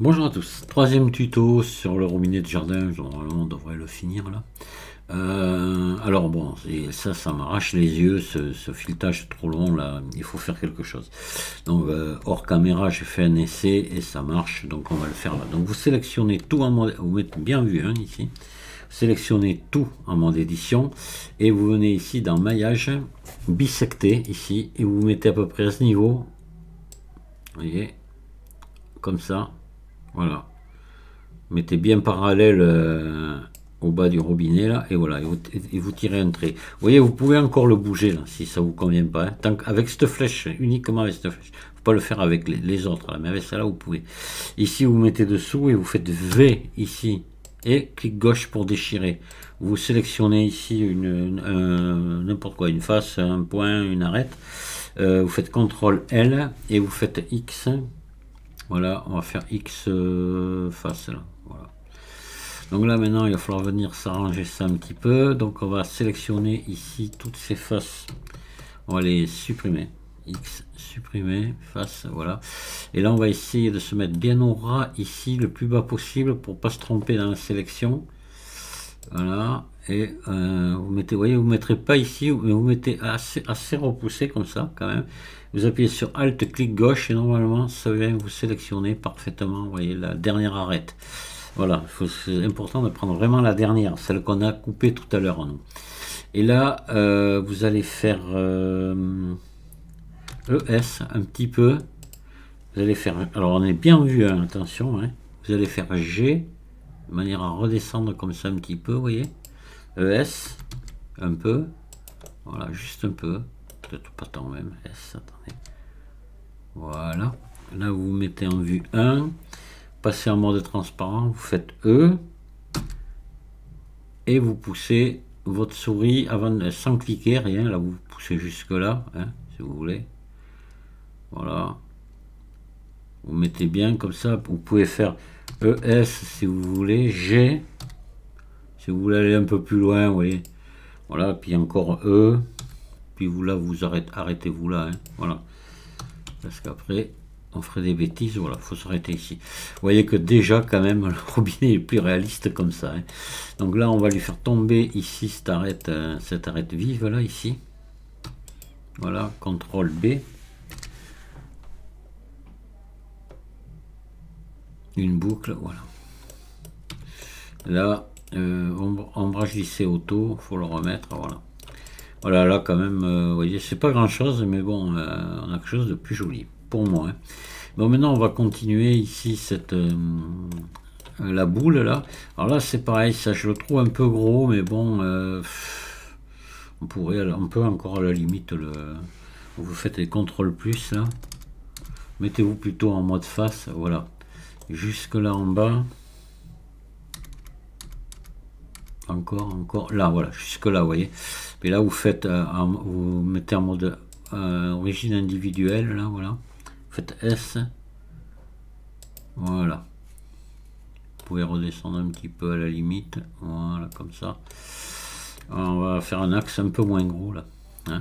Bonjour à tous, troisième tuto sur le robinet de jardin. Normalement on devrait le finir là. Alors bon, ça m'arrache les yeux, ce filetage trop long là, il faut faire quelque chose. Donc hors caméra j'ai fait un essai et ça marche, donc on va le faire là. Donc vous sélectionnez tout en mode, vous mettez bien vu hein, ici, sélectionnez tout en mode édition et vous venez ici dans maillage, bisecter ici et vous mettez à peu près à ce niveau, vous voyez, comme ça. Voilà, mettez bien parallèle au bas du robinet là, et voilà, et vous tirez un trait. Vous voyez, vous pouvez encore le bouger là, si ça vous convient pas. Hein. Avec cette flèche, uniquement avec cette flèche. Faut pas le faire avec les autres, là, mais avec celle-là vous pouvez. Ici vous mettez dessous et vous faites V ici, et clic gauche pour déchirer. Vous sélectionnez ici n'importe quoi, une face, un point, une arête. Vous faites CTRL L et vous faites X. Voilà, on va faire X face là. Voilà. Donc là maintenant il va falloir venir s'arranger ça un petit peu. Donc on va sélectionner ici toutes ces faces. On va les supprimer. X, supprimer, face, voilà. Et là on va essayer de se mettre bien au ras ici, le plus bas possible pour pas se tromper dans la sélection. Voilà. Et vous mettez, vous voyez, vous ne mettrez pas ici, mais vous mettez assez repoussé comme ça quand même. Vous appuyez sur Alt, clic gauche et normalement ça vient vous sélectionner parfaitement. Vous voyez la dernière arête. Voilà, c'est important de prendre vraiment la dernière, celle qu'on a coupée tout à l'heure. Et là, vous allez faire ES un petit peu. Vous allez faire, alors on est bien vu, hein, attention. Hein, vous allez faire G de manière à redescendre comme ça un petit peu, vous voyez. ES un peu, voilà, juste un peu, peut-être pas tant même. S, attendez, voilà, là vous mettez en vue 1, passez en mode transparent, vous faites E et vous poussez votre souris avant, sans cliquer, rien, là vous poussez jusque là, hein, si vous voulez, voilà, vous mettez bien comme ça. Vous pouvez faire ES si vous voulez, G si vous voulez aller un peu plus loin, vous voyez. Voilà, puis encore E, puis vous là, vous arrêtez-vous là, hein, voilà. Parce qu'après, on ferait des bêtises, voilà, faut s'arrêter ici. Vous voyez que déjà, quand même, le robinet est plus réaliste comme ça. Hein. Donc là, on va lui faire tomber ici cette arête vive, là, ici. Voilà, CTRL B. Une boucle, voilà. Là, ombrage lissé auto, faut le remettre, voilà. Voilà, là quand même, vous voyez, c'est pas grand chose, mais bon, on a quelque chose de plus joli, pour moi. Hein. Bon, maintenant on va continuer ici la boule là. Alors là c'est pareil, ça je le trouve un peu gros, mais bon, on peut encore à la limite vous faites les contrôles plus là. Mettez-vous plutôt en mode face, voilà. Jusque là en bas. Encore, là, voilà, jusque là, vous voyez. Et là, vous faites, vous mettez en mode origine individuelle, là, voilà. Vous faites S. Voilà. Vous pouvez redescendre un petit peu à la limite. Voilà, comme ça. Alors, on va faire un axe un peu moins gros, là. Hein.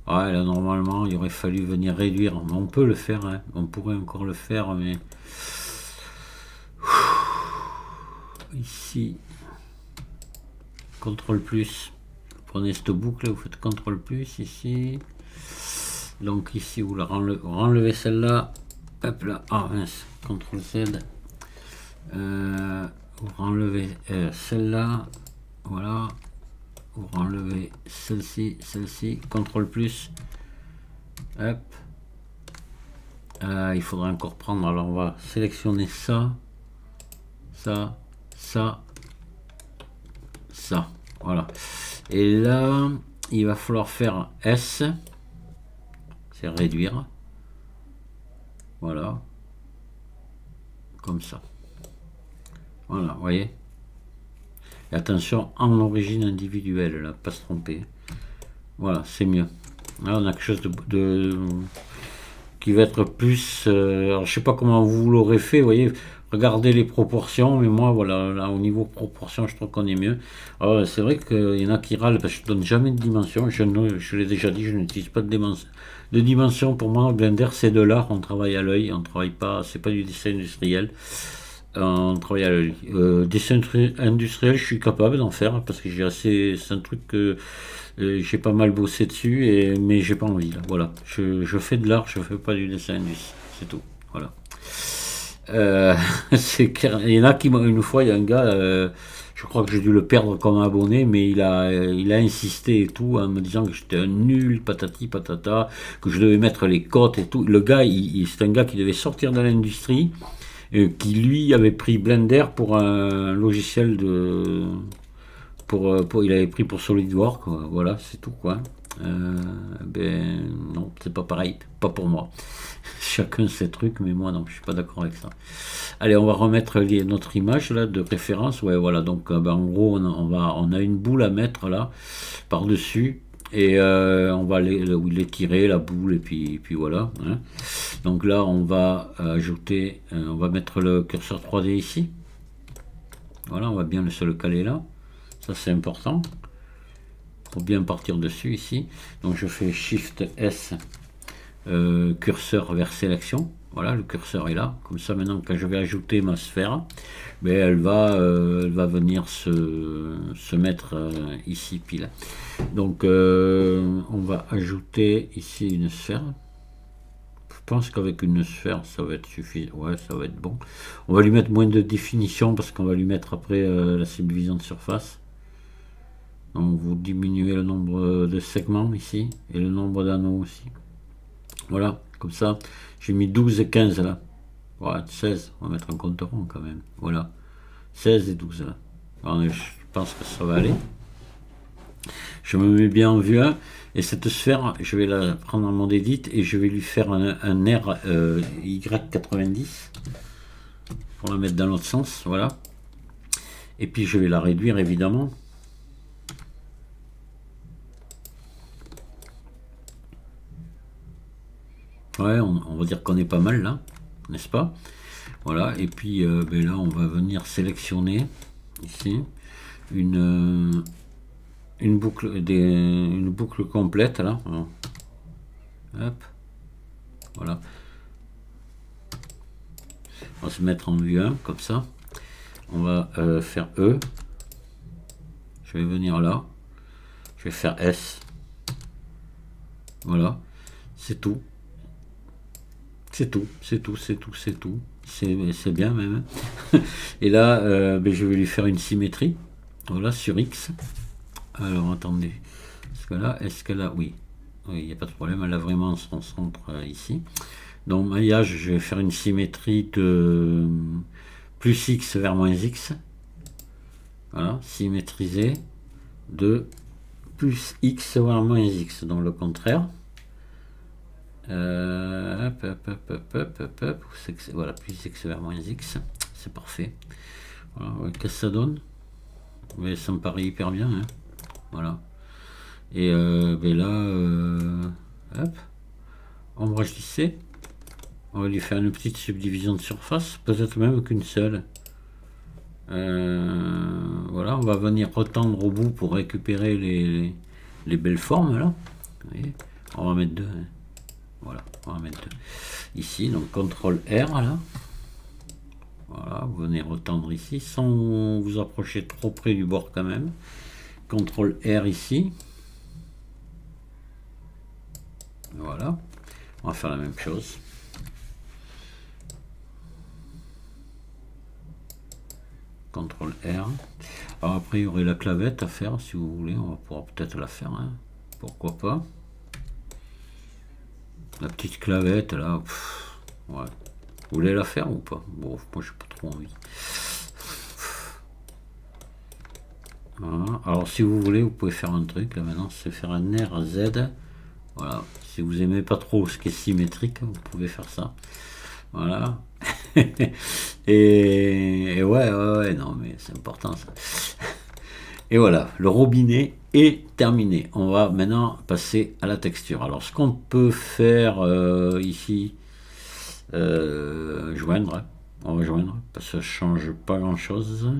Ouais, là, normalement, il aurait fallu venir réduire. On peut le faire, hein. On pourrait encore le faire, mais... Ici, CTRL plus, prenez cette boucle, vous faites CTRL plus ici, donc ici vous la renlevez celle-là, hop là, ah mince, CTRL Z, vous renlevez celle-là, voilà, vous renlevez celle-ci, CTRL plus, hop, il faudra encore prendre, alors on va sélectionner ça, ça, voilà. Et là, il va falloir faire S, c'est réduire, voilà, comme ça. Voilà, vous voyez. Et attention, en origine individuelle, là, pas se tromper. Voilà, c'est mieux. Là, on a quelque chose qui va être plus... alors, je sais pas comment vous l'aurez fait, vous voyez. Regardez les proportions, mais moi, voilà, là, au niveau proportion, je trouve qu'on est mieux. Alors, c'est vrai qu'il y en a qui râlent parce que je donne jamais de dimension. Je l'ai déjà dit, je n'utilise pas de dimension. Pour moi, Blender, c'est de l'art. On travaille à l'œil, on travaille pas, c'est pas du dessin industriel. On travaille à l'œil. Dessin industriel, je suis capable d'en faire parce que j'ai assez, c'est un truc que j'ai pas mal bossé dessus, mais j'ai pas envie là. Voilà, je fais de l'art, je fais pas du dessin industriel, c'est tout. Voilà. Euh, il y en a qui une fois, il y a un gars, je crois que j'ai dû le perdre comme abonné, mais il a insisté et tout en me disant que j'étais un nul, patati patata, que je devais mettre les cotes et tout. Le gars, c'est un gars qui devait sortir de l'industrie, qui lui avait pris Blender pour un logiciel de, il avait pris pour SolidWorks, quoi. Voilà, c'est tout quoi. Ben non, c'est pas pareil, pas pour moi. Chacun ses trucs, mais moi non, je suis pas d'accord avec ça. Allez, on va remettre notre image là de référence. Ouais, voilà. Donc, ben, en gros, on a une boule à mettre là par dessus et on va l'étirer la boule et puis voilà. Hein. Donc là, on va ajouter, on va mettre le curseur 3D ici. Voilà, on va bien se le caler là. Ça c'est important pour bien partir dessus ici. Donc je fais Shift S, curseur vers sélection. Voilà, le curseur est là. Comme ça maintenant quand je vais ajouter ma sphère, ben, elle va venir se mettre ici pile. Donc on va ajouter ici une sphère. Je pense qu'avec une sphère ça va être suffisant. Ouais, ça va être bon. On va lui mettre moins de définition parce qu'on va lui mettre après la subdivision de surface. Donc vous diminuez le nombre de segments ici et le nombre d'anneaux aussi. Voilà, comme ça, j'ai mis 12 et 15 là. Voilà, 16, on va mettre un compte rond quand même. Voilà, 16 et 12 là. Alors, je pense que ça va aller. Je me mets bien en vue 1 et cette sphère, je vais la prendre en mode edit et je vais lui faire un R Y90 pour la mettre dans l'autre sens. Voilà. Et puis je vais la réduire évidemment. Ouais, on va dire qu'on est pas mal là, n'est-ce pas? Voilà, et puis ben là on va venir sélectionner ici une boucle complète là. Hop, voilà. On va se mettre en vue 1 comme ça. On va faire E. Je vais venir là. Je vais faire S. Voilà, c'est tout. C'est tout, c'est tout, c'est tout, c'est tout. C'est bien même. Et là, ben, je vais lui faire une symétrie. Voilà, sur X. Alors, attendez. Est-ce que là, oui. Oui, il n'y a pas de problème. Elle a vraiment son centre ici. Donc, maillage, je vais faire une symétrie de plus X vers moins X. Voilà, symétriser de plus X vers moins X. Donc, le contraire. Voilà, plus X vers moins X, c'est parfait. Voilà, ouais, qu'est-ce que ça donne? Mais ça me paraît hyper bien. Hein. Voilà. Et ben là, hop, ombrage lissé. On va lui faire une petite subdivision de surface, peut-être même qu'une seule. Voilà, on va venir retendre au bout pour récupérer les belles formes là. Vous voyez, on va mettre deux. Hein. Voilà, on va mettre ici, donc CTRL R là. Voilà, vous venez retendre ici sans vous approcher trop près du bord quand même. CTRL R ici. Voilà, on va faire la même chose. CTRL R. Alors après, il y aurait la clavette à faire si vous voulez, on va pouvoir peut-être la faire, hein. Pourquoi pas. La petite clavette là, pff, ouais. Vous voulez la faire ou pas? Bon, moi j'ai pas trop envie. Voilà. Alors si vous voulez, vous pouvez faire un truc là maintenant, c'est faire un RZ. Voilà. Si vous aimez pas trop ce qui est symétrique, vous pouvez faire ça. Voilà. et ouais, non mais c'est important ça. Et voilà, le robinet est terminé. On va maintenant passer à la texture. Alors ce qu'on peut faire ici, joindre, On va joindre, parce que ça change pas grand chose.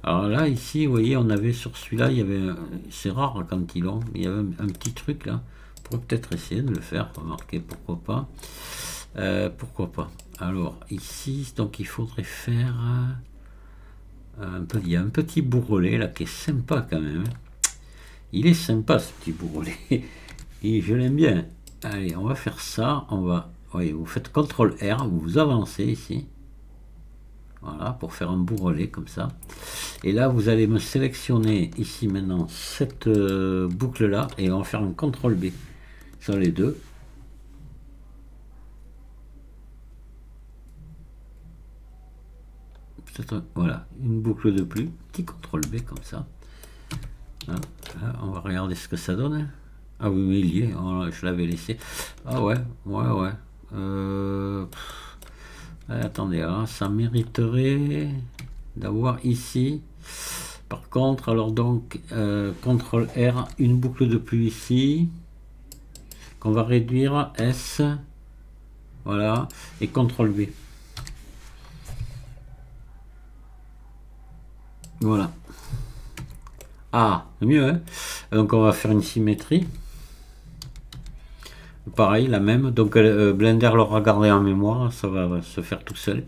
Alors là, ici, vous voyez, on avait sur celui-là, il y avait, c'est rare quand ils l'ont, il y avait un petit truc là. On pourrait peut-être essayer de le faire, remarquez, pourquoi pas. Pourquoi pas. Alors ici, donc il faudrait faire il y a un petit bourrelet là qui est sympa quand même. Il est sympa ce petit bourrelet. Et je l'aime bien. Allez, on va faire ça. On va, voyez, vous faites CTRL R, vous avancez ici. Voilà, pour faire un bourrelet comme ça. Et là, vous allez me sélectionner ici maintenant cette boucle là et on va faire un CTRL B sur les deux. Voilà, une boucle de plus, petit CTRL B comme ça. Là, on va regarder ce que ça donne. Ah oui, mais il y est, je l'avais laissé. Ah ouais, ouais. Attendez, hein, ça mériterait d'avoir ici. Par contre, alors donc, CTRL R, une boucle de plus ici, qu'on va réduire, S, voilà, et CTRL B. Voilà. Ah, mieux, hein. Donc on va faire une symétrie. Pareil, la même. Donc Blender l'aura gardé en mémoire, ça va se faire tout seul.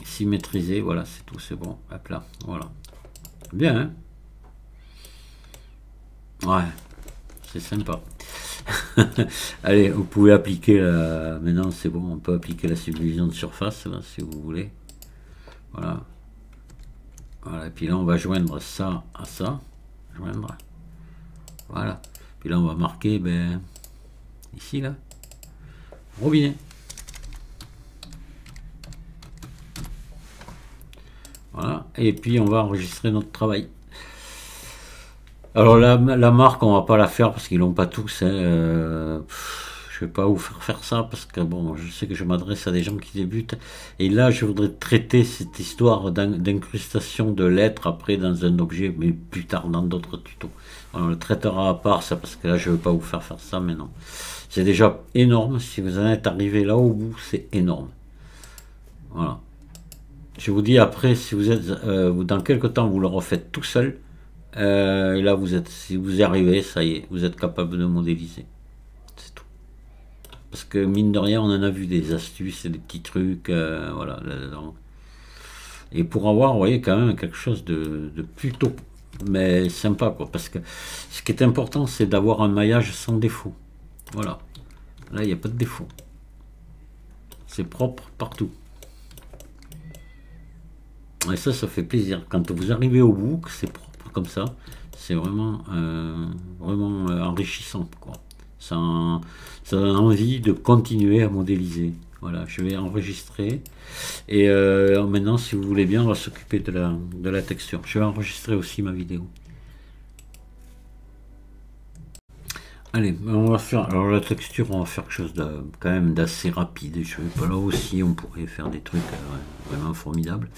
Symétriser, voilà, c'est tout, c'est bon. Hop là, voilà. Bien, hein. Ouais, c'est sympa. Allez, vous pouvez appliquer la... Maintenant, c'est bon, on peut appliquer la subdivision de surface, là, si vous voulez. Voilà. Voilà, et puis là on va joindre ça à ça, joindre, voilà, puis là on va marquer, ben, ici là, robinet, voilà, et puis on va enregistrer notre travail. Alors la marque on va pas la faire parce qu'ils l'ont pas tous, hein, je vais pas vous faire ça parce que bon, je sais que je m'adresse à des gens qui débutent et là je voudrais traiter cette histoire d'incrustation de lettres après dans un objet, mais plus tard dans d'autres tutos. On le traitera à part ça parce que là je veux pas vous faire ça, mais non, c'est déjà énorme. Si vous en êtes arrivé là au bout, c'est énorme. Voilà, je vous dis après, si vous êtes dans quelques temps vous le refaites tout seul, et là vous êtes, si vous y arrivez, ça y est, vous êtes capable de modéliser. C'est tout. Parce que mine de rien, on en a vu des astuces et des petits trucs, voilà, là-dedans. Et pour avoir, vous voyez, quand même quelque chose de plutôt, mais sympa, quoi. Parce que ce qui est important, c'est d'avoir un maillage sans défaut. Voilà. Là, il n'y a pas de défaut. C'est propre partout. Et ça fait plaisir. Quand vous arrivez au bout, que c'est propre comme ça, c'est vraiment, vraiment enrichissant, quoi. Ça donne envie de continuer à modéliser. Voilà, je vais enregistrer. Et maintenant, si vous voulez bien, on va s'occuper de la texture. Je vais enregistrer aussi ma vidéo. Allez, on va faire. Alors la texture, on va faire quelque chose quand même d'assez rapide. Je vais pas là aussi, on pourrait faire des trucs vraiment formidables.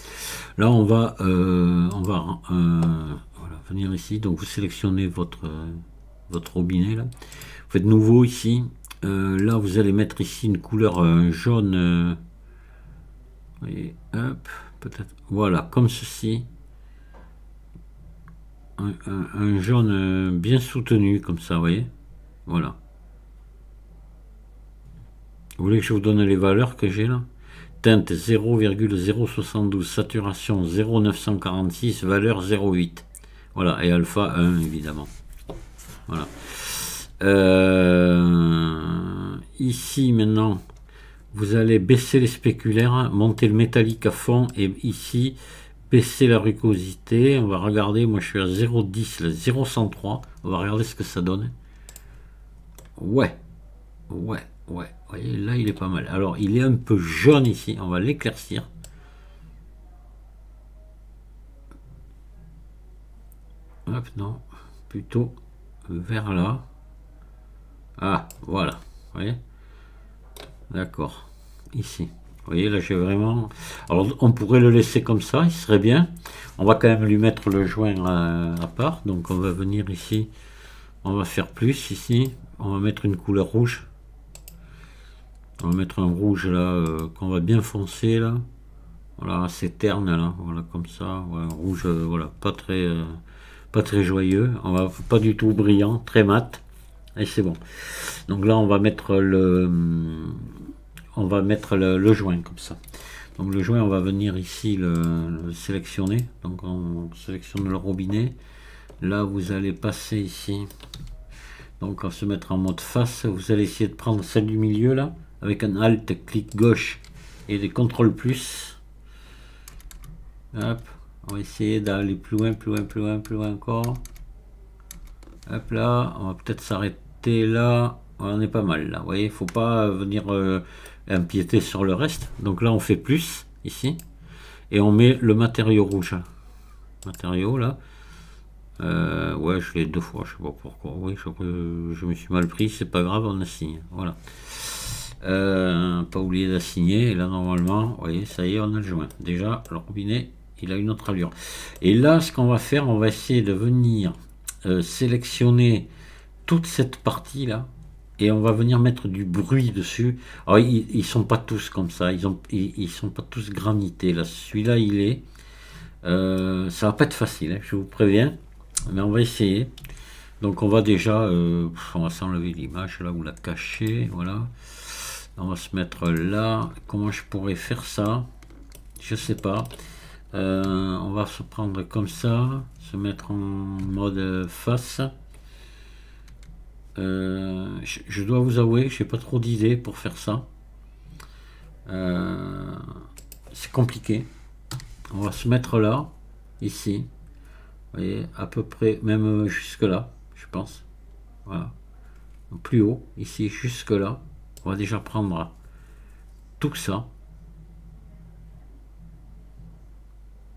Là, on va voilà, venir ici. Donc vous sélectionnez votre robinet là. Vous faites nouveau ici. Là, vous allez mettre ici une couleur jaune. Voyez, hop, peut-être. Voilà, comme ceci. Un jaune bien soutenu, comme ça, vous voyez. Voilà. Vous voulez que je vous donne les valeurs que j'ai là? Teinte 0,072, saturation 0,946, valeur 0,8. Voilà, et alpha 1 évidemment. Voilà. Ici maintenant, vous allez baisser les spéculaires, monter le métallique à fond et ici baisser la rugosité. On va regarder, moi je suis à 0,10, 0,103. On va regarder ce que ça donne. Ouais, vous voyez, là il est pas mal. Alors il est un peu jaune ici, on va l'éclaircir. Hop, non, plutôt vers là. Ah, voilà, vous voyez. D'accord, ici. Vous voyez, là j'ai vraiment... Alors on pourrait le laisser comme ça, il serait bien. On va quand même lui mettre le joint à part. Donc on va venir ici, on va faire plus ici. On va mettre une couleur rouge. On va mettre un rouge là qu'on va bien foncer là. Voilà, assez terne là, voilà comme ça. Ouais, un rouge, voilà, pas très joyeux. On va pas du tout brillant, très mat. Et c'est bon. Donc là, on va mettre le joint comme ça. Donc le joint, on va venir ici le sélectionner. Donc on sélectionne le robinet. Là, vous allez passer ici. Donc on va se mettre en mode face. Vous allez essayer de prendre celle du milieu là, avec un Alt, clic gauche et des CTRL plus. Hop, on va essayer d'aller plus loin, plus loin, plus loin, plus loin encore. Hop là, on va peut-être s'arrêter là. On est pas mal là, vous voyez, il faut pas venir empiéter sur le reste. Donc là on fait plus ici et on met le matériau rouge. Matériau là. Ouais, je l'ai deux fois, je sais pas pourquoi. Oui, je me suis mal pris, c'est pas grave, on assigne. Voilà. Pas oublier d'assigner. Et là normalement, vous voyez, ça y est, on a le joint. Déjà, le robinet, il a une autre allure. Et là, ce qu'on va faire, on va essayer de venir sélectionner toute cette partie là. Et on va venir mettre du bruit dessus. Alors, ils sont pas tous comme ça. Ils sont pas tous granités. Là, celui-là, il est. Ça va pas être facile, hein, je vous préviens. Mais on va essayer. Donc, on va déjà. On va s'enlever l'image là ou la cacher. Voilà. On va se mettre là. Comment je pourrais faire ça? Je sais pas. On va se prendre comme ça. Se mettre en mode face. Je dois vous avouer que j'ai pas trop d'idées pour faire ça. C'est compliqué. On va se mettre là, ici. Vous voyez, à peu près, même jusque là, je pense. Voilà. Plus haut, ici, jusque là. On va déjà prendre tout ça.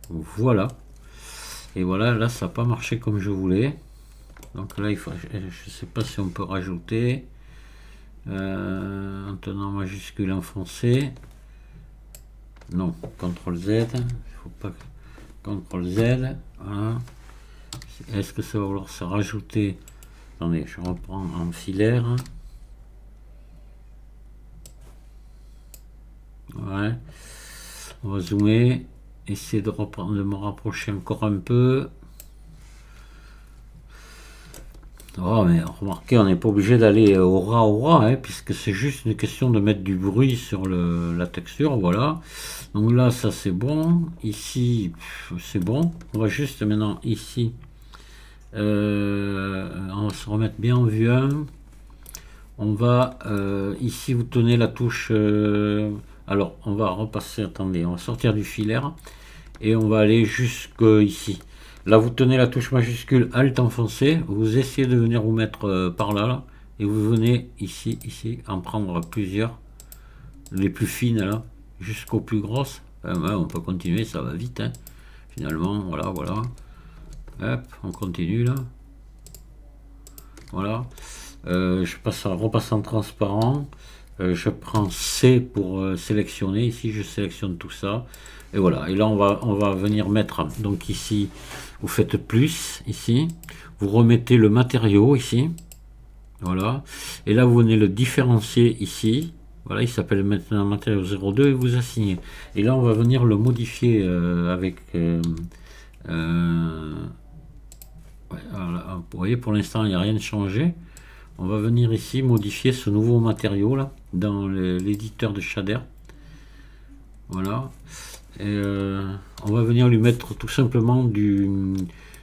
Voilà. Et voilà, là, ça n'a pas marché comme je voulais. Donc là, il faut, je sais pas si on peut rajouter en tenant majuscule enfoncé. Non, CTRL Z. Il faut pas CTRL Z. Voilà. Est-ce que ça va vouloir se rajouter? Attendez, je reprends en filaire. Ouais. On va zoomer. Essayer de reprendre, de me rapprocher encore un peu. Oh, mais remarquez, on n'est pas obligé d'aller au ras, hein, puisque c'est juste une question de mettre du bruit sur la texture, voilà. Donc là, ça c'est bon. Ici, c'est bon. On va juste maintenant ici, on va se remettre bien en vue 1. On va ici, vous tenez la touche. Alors, on va repasser. Attendez, on va sortir du filaire et on va aller jusque ici. Là, vous tenez la touche majuscule Alt enfoncé, vous essayez de venir vous mettre par là, et vous venez ici, en prendre plusieurs, les plus fines là, jusqu'aux plus grosses. Ouais, on peut continuer, ça va vite, hein. Finalement, voilà, voilà. Hop, on continue là. Voilà. Je repasse en transparent. Je prends C pour sélectionner. Ici, je sélectionne tout ça. Et voilà. Et là, on va venir mettre. Donc ici, vous faites plus. Ici, vous remettez le matériau ici. Voilà. Et là, vous venez le différencier ici. Voilà, il s'appelle maintenant matériau 02 et vous assignez. Et là, on va venir le modifier avec. Ouais, voilà, vous voyez, pour l'instant, il n'y a rien de changé. On va venir ici modifier ce nouveau matériau là dans l'éditeur de shader. Voilà. Et on va venir lui mettre tout simplement du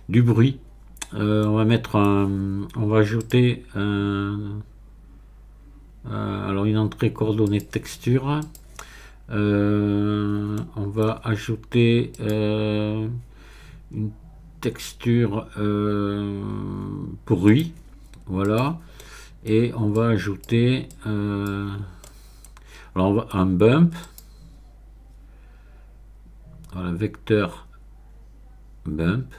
bruit. On va mettre on va ajouter alors une entrée coordonnée texture. On va ajouter une texture bruit. Voilà. Et on va ajouter alors on va un bump, voilà, vecteur bump.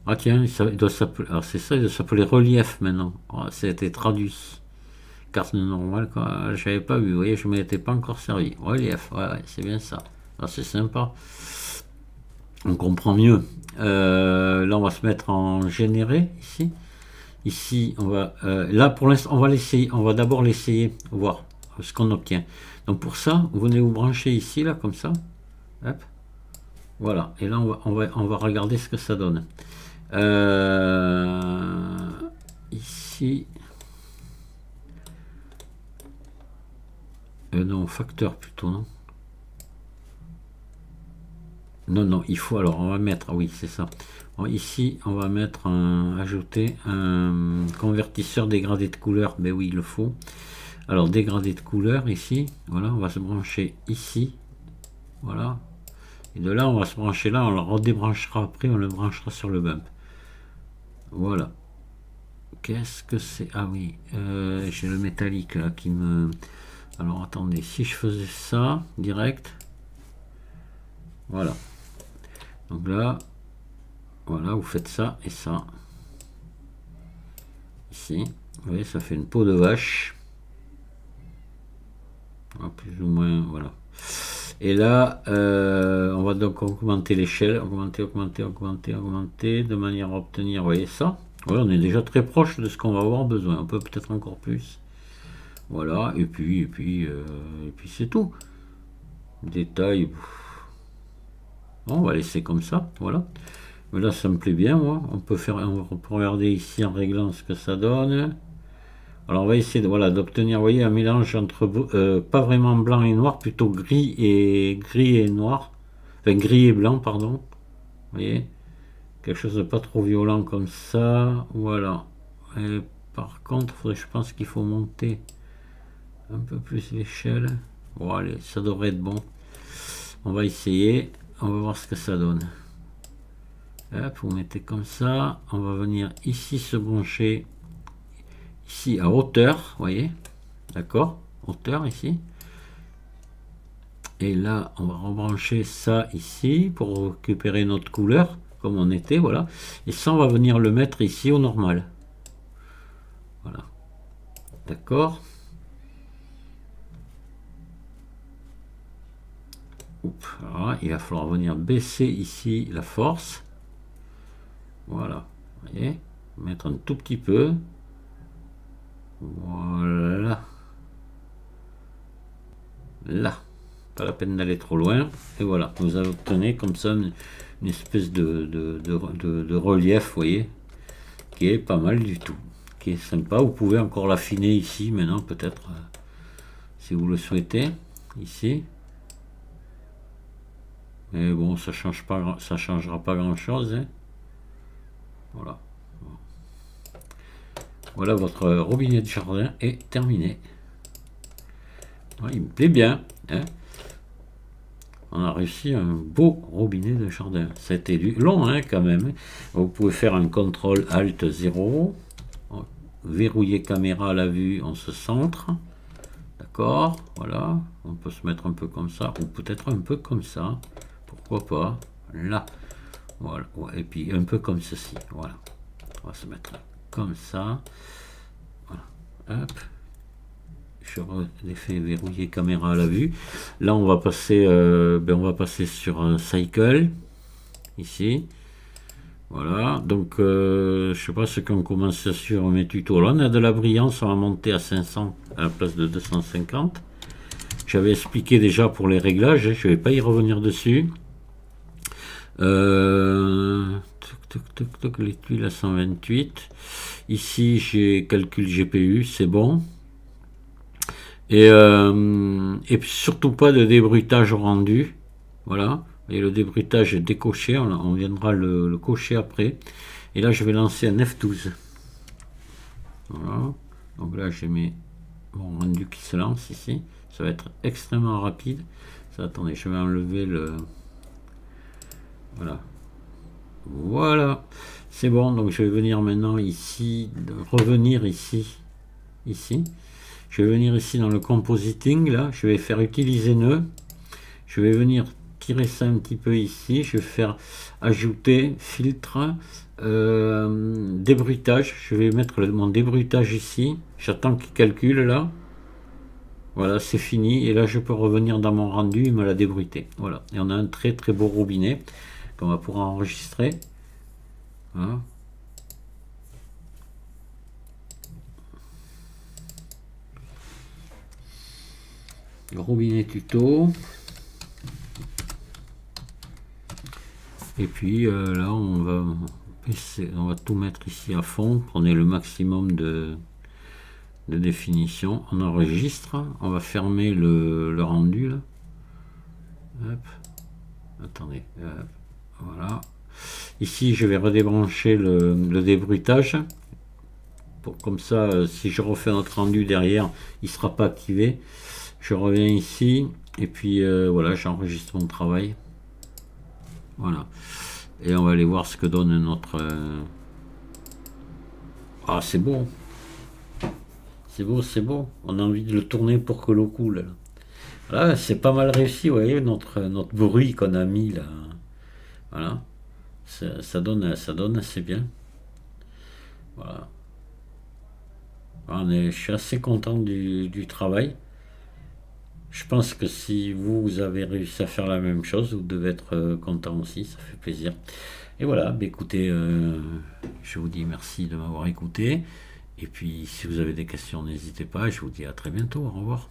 Ah tiens, il doit s'appeler, alors c'est ça, il doit s'appeler relief maintenant. Oh, ça a été traduit. Carte normale, quoi. Je n'avais pas vu, vous voyez, je ne m'étais pas encore servi. Relief, ouais, ouais, c'est bien ça. Ah, c'est sympa. On comprend mieux. Là, on va se mettre en généré ici. Ici, on va là pour l'instant, on va l'essayer. On va d'abord l'essayer, voir ce qu'on obtient. Donc pour ça, vous venez vous brancher ici, là, comme ça. Hop. Voilà. Et là, on va regarder ce que ça donne. Ici. Non, facteur plutôt, non. Non, non, il faut, alors on va mettre, ah oui, c'est ça. Bon, ici, on va mettre ajouter un convertisseur dégradé de couleur. Ben oui, il le faut. Alors, dégradé de couleur, ici, voilà, on va se brancher ici. Voilà. Et de là, on va se brancher là, on le redébranchera après, on le branchera sur le bump. Voilà. Qu'est-ce que c'est? Ah oui, j'ai le métallique là qui me... Alors, attendez, si je faisais ça, direct. Voilà. Donc là, voilà, vous faites ça et ça. Ici, vous voyez, ça fait une peau de vache. Plus ou moins, voilà. Et là, on va donc augmenter l'échelle, augmenter, de manière à obtenir, vous voyez ça. Voilà, on est déjà très proche de ce qu'on va avoir besoin. On peut peut-être encore plus. Voilà, et puis c'est tout. Détail. Bon, on va laisser comme ça, voilà. Mais là, ça me plaît bien, moi. On peut regarder ici en réglant ce que ça donne. Alors, on va essayer de, voilà, d'obtenir, vous voyez, un mélange entre pas vraiment blanc et noir, plutôt gris et noir. Enfin, gris et blanc, pardon. Vous voyez, quelque chose de pas trop violent comme ça. Voilà. Et par contre, je pense qu'il faut monter un peu plus l'échelle. Bon, allez, ça devrait être bon. On va essayer. On va voir ce que ça donne. Hop, vous mettez comme ça. On va venir ici se brancher. Ici à hauteur, vous voyez. D'accord, hauteur ici. Et là, on va rebrancher ça ici pour récupérer notre couleur, comme on était, voilà. Et ça, on va venir le mettre ici au normal. Voilà. D'accord. Voilà, il va falloir venir baisser ici la force. Voilà. Vous voyez, mettre un tout petit peu. Voilà. Là. Pas la peine d'aller trop loin. Et voilà, vous obtenez comme ça une espèce de relief, vous voyez, qui est pas mal du tout. Qui est sympa. Vous pouvez encore l'affiner ici maintenant, peut-être, si vous le souhaitez. Ici. Mais bon, ça changera pas grand-chose. Hein. Voilà. Voilà, votre robinet de jardin est terminé. Ouais, il me plaît bien. Hein. On a réussi un beau robinet de jardin. C'était long hein, quand même. Vous pouvez faire un contrôle Alt 0. Verrouiller caméra à la vue, on se centre. D'accord, voilà. On peut se mettre un peu comme ça, ou peut-être un peu comme ça. Pourquoi pas. Là. Voilà. Et puis un peu comme ceci. Voilà. On va se mettre comme ça. Voilà. Hop. Je refais verrouiller caméra à la vue. Là, on va passer, sur un cycle. Ici. Voilà. Donc, je sais pas ce qu'on commence sur mes tutos. Là, on a de la brillance. On va monter à 500 à la place de 250. J'avais expliqué déjà pour les réglages. Je vais pas y revenir dessus. Les tuiles à 128. Ici, j'ai calcul GPU. C'est bon. Et surtout pas de débruitage rendu. Voilà. Et le débruitage est décoché. On viendra le cocher après. Et là, je vais lancer un F12. Voilà. Donc là, j'ai mon rendu qui se lance ici. Ça va être extrêmement rapide. Ça, attendez, je vais enlever le... Voilà. Voilà. C'est bon. Donc, je vais venir maintenant ici. Revenir ici. Ici. Je vais venir ici dans le compositing, là, je vais faire utiliser nœud. Je vais venir tirer ça un petit peu ici. Je vais faire ajouter, filtre, débruitage. Je vais mettre mon débruitage ici. J'attends qu'il calcule là. Voilà, c'est fini. Et là, je peux revenir dans mon rendu. Il me l'a débruité. Voilà. Et on a un très très beau robinet qu'on va pouvoir enregistrer. Voilà. robinet tuto. Et puis là on va tout mettre ici à fond, prenez le maximum de définition, on enregistre, on va fermer le rendu là. Hop. Attendez, voilà. Ici je vais redébrancher le débruitage, comme ça si je refais notre rendu derrière, il ne sera pas activé. Je reviens ici, et puis voilà, j'enregistre mon travail. Voilà. Et on va aller voir ce que donne notre... Ah, c'est beau. C'est beau, c'est beau. On a envie de le tourner pour que l'eau coule. Là, c'est pas mal réussi, vous voyez, notre bruit qu'on a mis là. Voilà. Ça donne assez bien. Voilà. Je suis assez content du travail. Je pense que si vous avez réussi à faire la même chose, vous devez être content aussi, ça fait plaisir. Et voilà, bah écoutez, je vous dis merci de m'avoir écouté. Et puis si vous avez des questions, n'hésitez pas. Je vous dis à très bientôt. Au revoir.